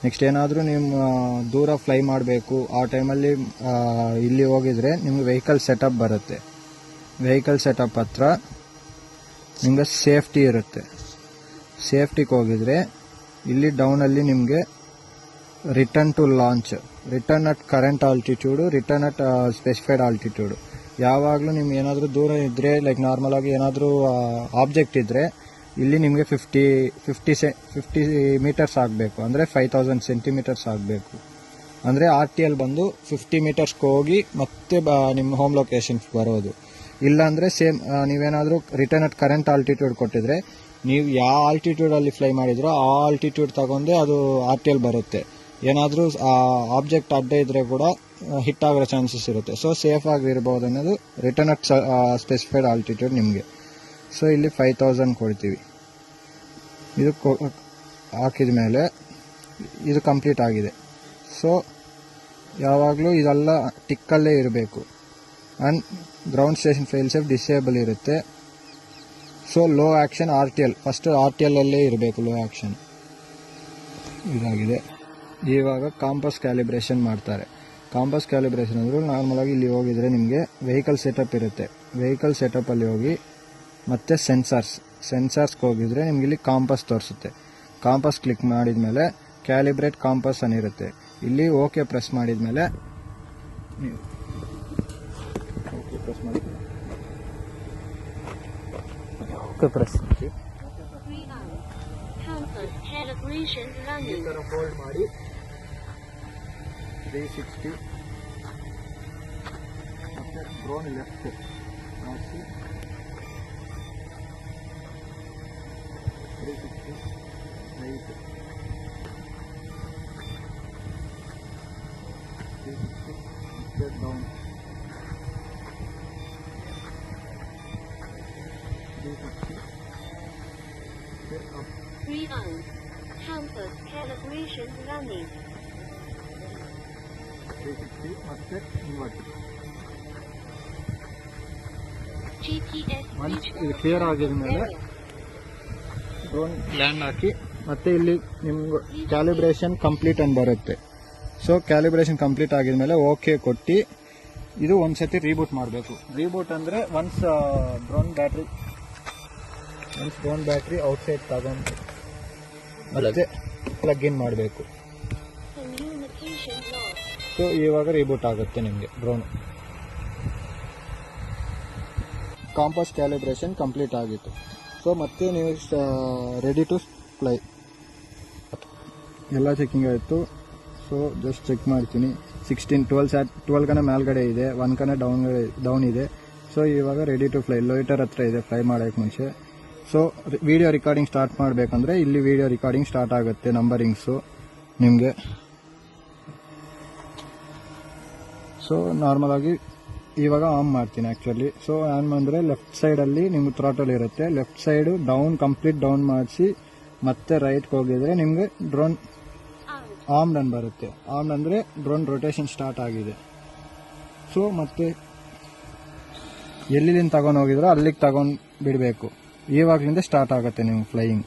Next ಏನಾದರೂ ನಿಮ್ಮ ದೂರ ಫ್ಲೈ ಮಾಡಬೇಕು ಆ ಟೈಮಲ್ಲಿ ಇಲ್ಲಿ ಹೋಗಿದ್ರೆ ನಿಮ್ಗೆ ವೆಹಿಕಲ್ ಸೆಟಪ್ ಬರುತ್ತೆ. ವೆಹಿಕಲ್ ಸೆಟಪ್ ಹತ್ರ ನಿಮಗೆ ಸೇಫ್ಟಿ ಇರುತ್ತೆ. ಸೇಫ್ಟಿಗೆ ಹೋಗಿದ್ರೆ ಇಲ್ಲಿ ಡೌನಲ್ಲಿ ನಿಮಗೆ return to launch, return at current altitude, return at specified altitude. ಯಾವಾಗಲೂ ನಿಮ್ಗೆ ಏನಾದರೂ ದೂರ ಇದ್ದರೆ, ಲೈಕ್ ನಾರ್ಮಲ್ ಆಗಿ ಏನಾದರೂ ಆಬ್ಜೆಕ್ಟ್ ಇದ್ದರೆ ಇಲ್ಲಿ ನಿಮಗೆ 50 ಮೀಟರ್ಸ್ ಆಗಬೇಕು, ಅಂದರೆ 5000 ಸೆಂಟಿಮೀಟರ್ಸ್ ಆಗಬೇಕು. ಅಂದರೆ RTL ಬಂದು 50 ಮೀಟರ್ಸ್ಗೆ ಹೋಗಿ ಮತ್ತೆ ನಿಮ್ಮ ಹೋಮ್ ಲೊಕೇಶನ್ಸ್ ಬರೋದು. ಇಲ್ಲಾಂದರೆ ಸೇಮ್ ನೀವೇನಾದರೂ ರಿಟರ್ನ್ ಅಟ್ ಕರೆಂಟ್ ಆಲ್ಟಿಟ್ಯೂಡ್ ಕೊಟ್ಟಿದ್ರೆ ನೀವು ಯಾವ ಆಲ್ಟಿಟ್ಯೂಡಲ್ಲಿ ಫ್ಲೈ ಮಾಡಿದ್ರೋ ಆ ಆಲ್ಟಿಟ್ಯೂಡ್ ತಗೊಂಡೆ ಅದು RTL ಬರುತ್ತೆ. ಏನಾದರೂ ಆಬ್ಜೆಕ್ಟ್ ಅಡ್ಡ ಇದ್ದರೆ ಕೂಡ ಹಿಟ್ ಆಗೋ ಚಾನ್ಸಸ್ ಇರುತ್ತೆ. ಸೊ ಸೇಫ್ ಆಗಿರ್ಬೋದು ಅನ್ನೋದು ರಿಟರ್ನ್ ಅಟ್ ಸ್ಪೆಸಿಫೈಡ್ ಆಲ್ಟಿಟ್ಯೂಡ್ ನಿಮಗೆ. ಸೊ ಇಲ್ಲಿ 5000 ಕೊಡ್ತೀವಿ. ಇದು ಹಾಕಿದ ಮೇಲೆ ಇದು ಕಂಪ್ಲೀಟ್ ಆಗಿದೆ. ಸೊ ಯಾವಾಗಲೂ ಇದೆಲ್ಲ ಟಿಕ್ಕಲ್ಲೇ ಇರಬೇಕು. And ground station fail safe disable ಇರುತ್ತೆ. So low action RTL, first RTL ಅಲ್ಲೇ ಇರಬೇಕು ಲೋ ಆ್ಯಕ್ಷನ್. ಇದಾಗಿದೆ. ಇವಾಗ ಕಾಂಪಸ್ ಕ್ಯಾಲಿಬ್ರೇಷನ್ ಮಾಡ್ತಾರೆ. ಕಾಂಪಸ್ ಕ್ಯಾಲಿಬ್ರೇಷನ್ ಅಂದರೂ ನಾರ್ಮಲಾಗಿ ಇಲ್ಲಿ ಹೋಗಿದ್ರೆ ನಿಮಗೆ ವೆಹಿಕಲ್ ಸೆಟಪ್ ಇರುತ್ತೆ. ವೆಹಿಕಲ್ ಸೆಟಪಲ್ಲಿ ಹೋಗಿ ಮತ್ತು ಸೆನ್ಸಾರ್ಸ್ಗೆ ಹೋಗಿದ್ರೆ ನಿಮ್ಗೆ ಇಲ್ಲಿ ಕಾಂಪಸ್ ತೋರಿಸುತ್ತೆ. ಕಾಂಪಸ್ ಕ್ಲಿಕ್ ಮಾಡಿದ ಮೇಲೆ ಕ್ಯಾಲಿಬ್ರೇಟ್ ಕಾಂಪಸ್ ಅನ್ನಿರುತ್ತೆ. ಇಲ್ಲಿ ಓಕೆ ಪ್ರೆಸ್ ಮಾಡಿದ ಮೇಲೆ ನೀವು ಓಕೆ ಪ್ರೆಸ್ ಮಾಡಿ ಈ ಥರ ಹೋಲ್ಡ್ ಮಾಡಿ 360 ಮತ್ತು ಡ್ರೋನ್ ಲೆಫ್ಟ್ ಮಾಡಿಸಿ 360 ರೈಟ್ 360 ಮತ್ತು down 360 up. 3 hours. Compass calibration running. 360 ಮತ್ತೆ ಇನ್ವರ್ಟ್. GPS once ಇದು ಕ್ಲಿಯರ್ ಆಗಿದ ಮೇಲೆ ಡ್ರೋನ್ ಲ್ಯಾಂಡ್ ಹಾಕಿ ಮತ್ತೆ ಇಲ್ಲಿ ನಿಮ್ಗೆ ಕ್ಯಾಲಿಬ್ರೇಷನ್ ಕಂಪ್ಲೀಟ್ ಅಂತ ಬರುತ್ತೆ. ಸೊ ಕ್ಯಾಲಿಬ್ರೇಷನ್ ಕಂಪ್ಲೀಟ್ ಆಗಿದ ಮೇಲೆ ಓಕೆ ಕೊಟ್ಟು ಇದು ಒಂದ್ಸತಿ ರೀಬೂಟ್ ಮಾಡಬೇಕು. ರೀಬೂಟ್ ಅಂದರೆ ಒನ್ಸ್ ಡ್ರೋನ್ ಬ್ಯಾಟ್ರಿ ಔಟ್ಸೈಡ್ ತಗೊಂಡು ಮತ್ತೆ ಪ್ಲಗ್ ಇನ್ ಮಾಡಬೇಕು. ಸೊ ಇವಾಗ ರೀಬೂಟ್ ಆಗುತ್ತೆ ನಿಮಗೆ ಡ್ರೋನ್. ಕಾಂಪಸ್ ಕ್ಯಾಲಿಬ್ರೇಷನ್ ಕಂಪ್ಲೀಟ್ ಆಗಿತ್ತು. ಸೊ ಮತ್ತೆ ನೀವು ರೆಡಿ ಟು ಫ್ಲೈ. ಎಲ್ಲ ಚೆಕಿಂಗ್ ಆಯಿತು. ಸೊ ಜಸ್ಟ್ ಚೆಕ್ ಮಾಡ್ತೀನಿ. 12 ಕನ ಮೇಲ್ಗಡೆ ಇದೆ, 1 ಕನ ಡೌನ್ ಇದೆ. ಸೊ ಇವಾಗ ರೆಡಿ ಟು ಫ್ಲೈ. ಲೋಯಿಟರ್ ಹತ್ರ ಇದೆ ಫ್ಲೈ ಮಾಡೋಕ್ಕೆ ಮುಂಚೆ. ಸೊ ವಿಡಿಯೋ ರೆಕಾರ್ಡಿಂಗ್ ಸ್ಟಾರ್ಟ್ ಮಾಡಬೇಕಂದ್ರೆ ಇಲ್ಲಿ ವಿಡಿಯೋ ರೆಕಾರ್ಡಿಂಗ್ ಸ್ಟಾರ್ಟ್ ಆಗುತ್ತೆ ನಂಬರಿಂಗ್ಸು ನಿಮಗೆ. ಸೊ ನಾರ್ಮಲಾಗಿ ಇವಾಗ ಆನ್ ಮಾಡ್ತೀನಿ ಆ್ಯಕ್ಚುಲಿ. ಸೊ ಆನ್ ಮಾಡಿದ್ರೆ ಲೆಫ್ಟ್ ಸೈಡಲ್ಲಿ ನಿಮ್ಗೆ ಥ್ರಾಟಲ್ ಇರುತ್ತೆ. ಲೆಫ್ಟ್ ಸೈಡು ಕಂಪ್ಲೀಟ್ ಡೌನ್ ಮಾಡಿಸಿ ಮತ್ತೆ ರೈಟ್ಗೆ ಹೋಗಿದ್ರೆ ನಿಮಗೆ ಡ್ರೋನ್ ಆರ್ಮ್ಡ್ ಅಂತ ಬರುತ್ತೆ. ಆರ್ಮ್ಡ್ ಅಂದರೆ ಡ್ರೋನ್ ರೊಟೇಷನ್ ಸ್ಟಾರ್ಟ್ ಆಗಿದೆ. ಸೊ ಮತ್ತೆ ಎಲ್ಲಿಂದ ತಗೊಂಡು ಹೋಗಿದ್ರೋ ಅಲ್ಲಿಗೆ ತಗೊಂಡು ಬಿಡಬೇಕು. ಇವಾಗಲಿಂದ ಸ್ಟಾರ್ಟ್ ಆಗುತ್ತೆ ನಿಮ್ಗೆ ಫ್ಲೈಯಿಂಗ್.